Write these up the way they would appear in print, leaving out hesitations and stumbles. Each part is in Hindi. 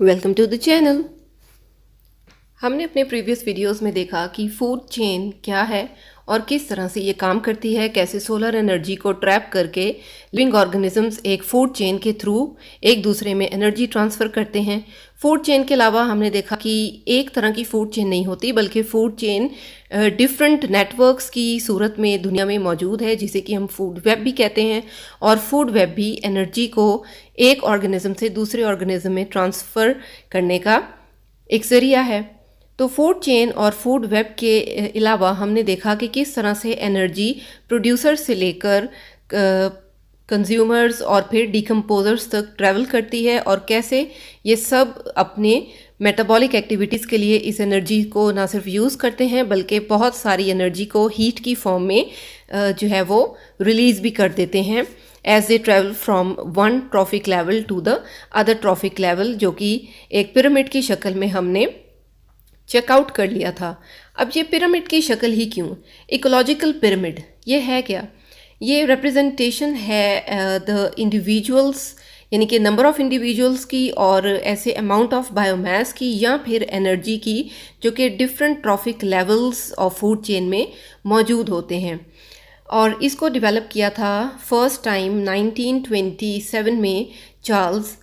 Welcome to the channel. हमने अपने प्रीवियस वीडियोस में देखा कि फूड चेन क्या है और किस तरह से ये काम करती है, कैसे सोलर एनर्जी को ट्रैप करके लिविंग ऑर्गेनिजम्स एक फूड चेन के थ्रू एक दूसरे में एनर्जी ट्रांसफ़र करते हैं। फूड चेन के अलावा हमने देखा कि एक तरह की फूड चेन नहीं होती, बल्कि फूड चेन डिफरेंट नेटवर्क्स की सूरत में दुनिया में मौजूद है, जिसे कि हम फूड वेब भी कहते हैं। और फूड वेब भी एनर्जी को एक ऑर्गेनिज्म से दूसरे ऑर्गेनिज्म में ट्रांसफ़र करने का एक ज़रिया है। तो फूड चेन और फूड वेब के अलावा हमने देखा कि किस तरह से एनर्जी प्रोड्यूसर से लेकर कंज्यूमर्स और फिर डिकम्पोजर्स तक ट्रैवल करती है, और कैसे ये सब अपने मेटाबॉलिक एक्टिविटीज़ के लिए इस एनर्जी को ना सिर्फ यूज़ करते हैं, बल्कि बहुत सारी एनर्जी को हीट की फॉर्म में जो है वो रिलीज़ भी कर देते हैं as they travel from one trophic level to the other trophic level, जो कि एक पिरामिड की शक्ल में हमने चेकआउट कर लिया था। अब ये पिरामिड की शक्ल ही क्यों? इकोलॉजिकल पिरामिड ये है क्या? ये रिप्रेजेंटेशन है द इंडिविजुअल्स, यानी कि नंबर ऑफ़ इंडिविजुअल्स की, और ऐसे अमाउंट ऑफ बायोमास की, या फिर एनर्जी की, जो कि different trophic levels of food chain में मौजूद होते हैं। और इसको डेवलप किया था फर्स्ट टाइम 1927 में चार्ल्स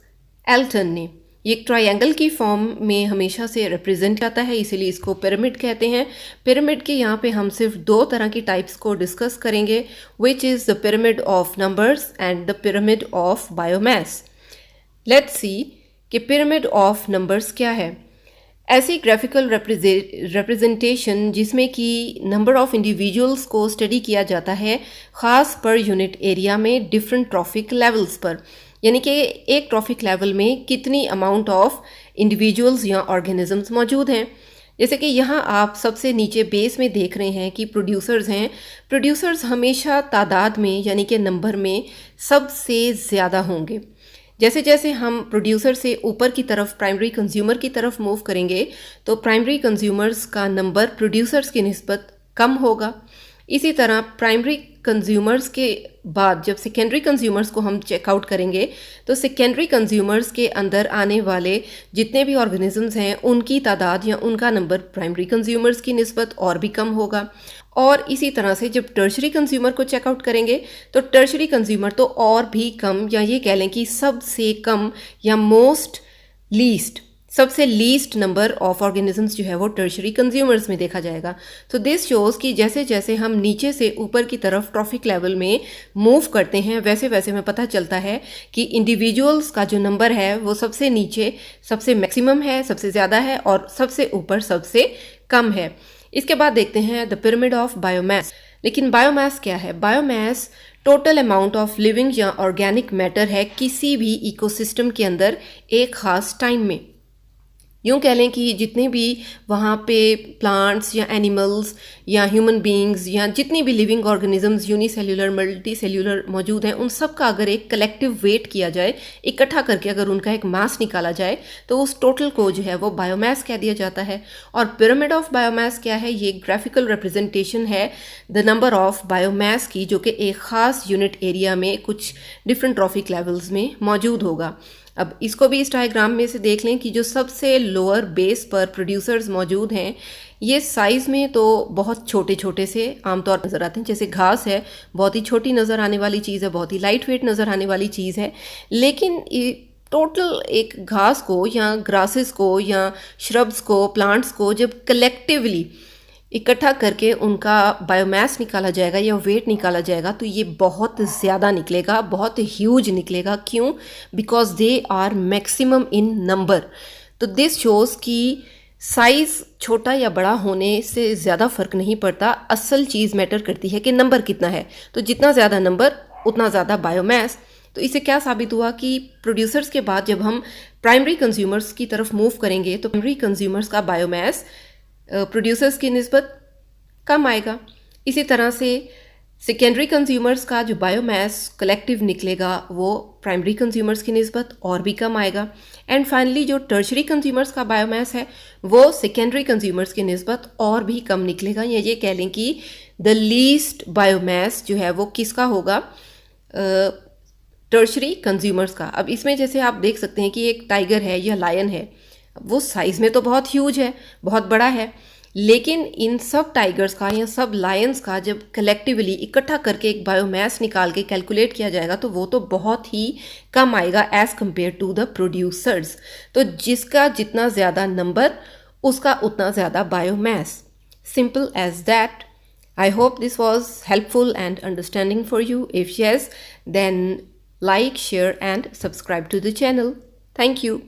एल्टन ने। ये एक ट्रायंगल की फॉर्म में हमेशा से रिप्रेजेंट आता है, इसीलिए इसको पिरामिड कहते हैं। पिरामिड के यहाँ पे हम सिर्फ दो तरह की टाइप्स को डिस्कस करेंगे, which is the pyramid of numbers and the pyramid of biomass. Let's see कि पिरामिड ऑफ नंबर्स क्या है। ऐसी ग्राफिकल रिप्रेजेंटेशन जिसमें कि नंबर ऑफ इंडिविजुअल्स को स्टडी किया जाता है ख़ास पर यूनिट एरिया में डिफरेंट ट्रॉफिक लेवल्स पर, यानी कि एक ट्रॉफिक लेवल में कितनी अमाउंट ऑफ इंडिविजुअल्स या ऑर्गेनिजम्स मौजूद हैं। जैसे कि यहाँ आप सबसे नीचे बेस में देख रहे हैं कि प्रोड्यूसर्स हैं। प्रोड्यूसर्स हमेशा तादाद में, यानी कि नंबर में सबसे ज़्यादा होंगे। जैसे जैसे हम प्रोड्यूसर से ऊपर की तरफ प्राइमरी कंज्यूमर की तरफ मूव करेंगे, तो प्राइमरी कंज्यूमर्स का नंबर प्रोड्यूसर्स की निस्बत कम होगा। इसी तरह प्राइमरी कंज्यूमर्स के बाद जब सेकेंडरी कंज्यूमर्स को हम चेकआउट करेंगे, तो सेकेंडरी कंज्यूमर्स के अंदर आने वाले जितने भी ऑर्गेनिजम्स हैं उनकी तादाद या उनका नंबर प्राइमरी कंज्यूमर्स की निस्बत और भी कम होगा। और इसी तरह से जब टर्शरी कंज्यूमर को चेकआउट करेंगे, तो टर्शरी कंज्यूमर तो और भी कम, या ये कह लें कि सबसे कम या मोस्ट लीस्ट, सबसे लीस्ट नंबर ऑफ ऑर्गेनिजम्स जो है वो टर्शरी कंज्यूमर्स में देखा जाएगा। तो दिस शोज़ कि जैसे जैसे हम नीचे से ऊपर की तरफ ट्रॉफिक लेवल में मूव करते हैं, वैसे वैसे हमें पता चलता है कि इंडिविजुअल्स का जो नंबर है वो सबसे नीचे सबसे मैक्सिमम है, सबसे ज़्यादा है, और सबसे ऊपर सबसे कम है। इसके बाद देखते हैं द पिरामिड ऑफ बायोमास। लेकिन बायोमास क्या है? Biomass total amount of living या ऑर्गेनिक मैटर है किसी भी इकोसिस्टम के अंदर एक ख़ास टाइम में। यूँ कह लें कि जितने भी वहाँ पे प्लांट्स या एनिमल्स या ह्यूमन बीइंग्स या जितनी भी living organisms unicellular multi cellular मौजूद हैं, उन सब का अगर एक कलेक्टिव वेट किया जाए, इकट्ठा करके अगर उनका एक मास निकाला जाए, तो उस टोटल को जो है वो बायोमास कह दिया जाता है। और पिरामिड ऑफ बायोमास क्या है? ये ग्राफिकल रिप्रेजेंटेशन है द नंबर ऑफ बायोमास की, जो कि एक ख़ास यूनिट एरिया में कुछ डिफरेंट ट्रॉफिक लेवल्स में मौजूद होगा। अब इसको भी इस डायग्राम में से देख लें कि जो सबसे लोअर बेस पर प्रोड्यूसर्स मौजूद हैं, ये साइज़ में तो बहुत छोटे छोटे से आमतौर पर नज़र आते हैं। जैसे घास है, बहुत ही छोटी नज़र आने वाली चीज़ है, बहुत ही लाइट वेट नज़र आने वाली चीज़ है। लेकिन टोटल एक घास को या ग्रासेस को या श्रब्स को, प्लांट्स को जब कलेक्टिवली इकट्ठा करके उनका बायोमास निकाला जाएगा या वेट निकाला जाएगा, तो ये बहुत ज़्यादा निकलेगा, बहुत ह्यूज निकलेगा। क्यों? Because they are maximum in number. तो दिस शोज़ कि साइज़ छोटा या बड़ा होने से ज़्यादा फ़र्क नहीं पड़ता, असल चीज़ मैटर करती है कि नंबर कितना है। तो जितना ज़्यादा नंबर उतना ज़्यादा बायोमास। तो इससे क्या साबित हुआ कि प्रोड्यूसर्स के बाद जब हम प्राइमरी कंज्यूमर्स की तरफ मूव करेंगे, तो प्राइमरी कंज्यूमर्स का बायोमास प्रोड्यूसर्स की निस्बत कम आएगा। इसी तरह से सेकेंडरी कंज्यूमर्स का जो बायोमास कलेक्टिव निकलेगा वो प्राइमरी कंज्यूमर्स की निस्बत और भी कम आएगा। एंड फाइनली जो टर्शरी कंज्यूमर्स का बायोमास है वो सेकेंडरी कंज्यूमर्स की निस्बत और भी कम निकलेगा, या ये कह लें कि द लीस्ट बायोमास जो है वो किसका होगा? टर्शरी कंज्यूमर्स का। अब इसमें जैसे आप देख सकते हैं कि एक टाइगर है या लायन है, वो साइज़ में तो बहुत ह्यूज है, बहुत बड़ा है, लेकिन इन सब टाइगर्स का या सब लायंस का जब कलेक्टिवली इकट्ठा करके एक बायोमास निकाल के कैलकुलेट किया जाएगा तो वो तो बहुत ही कम आएगा as compared to the producers. तो जिसका जितना ज़्यादा नंबर उसका उतना ज़्यादा biomass. Simple as that. I hope this was helpful and understanding for you. If yes, then like, share and subscribe to the channel. Thank you.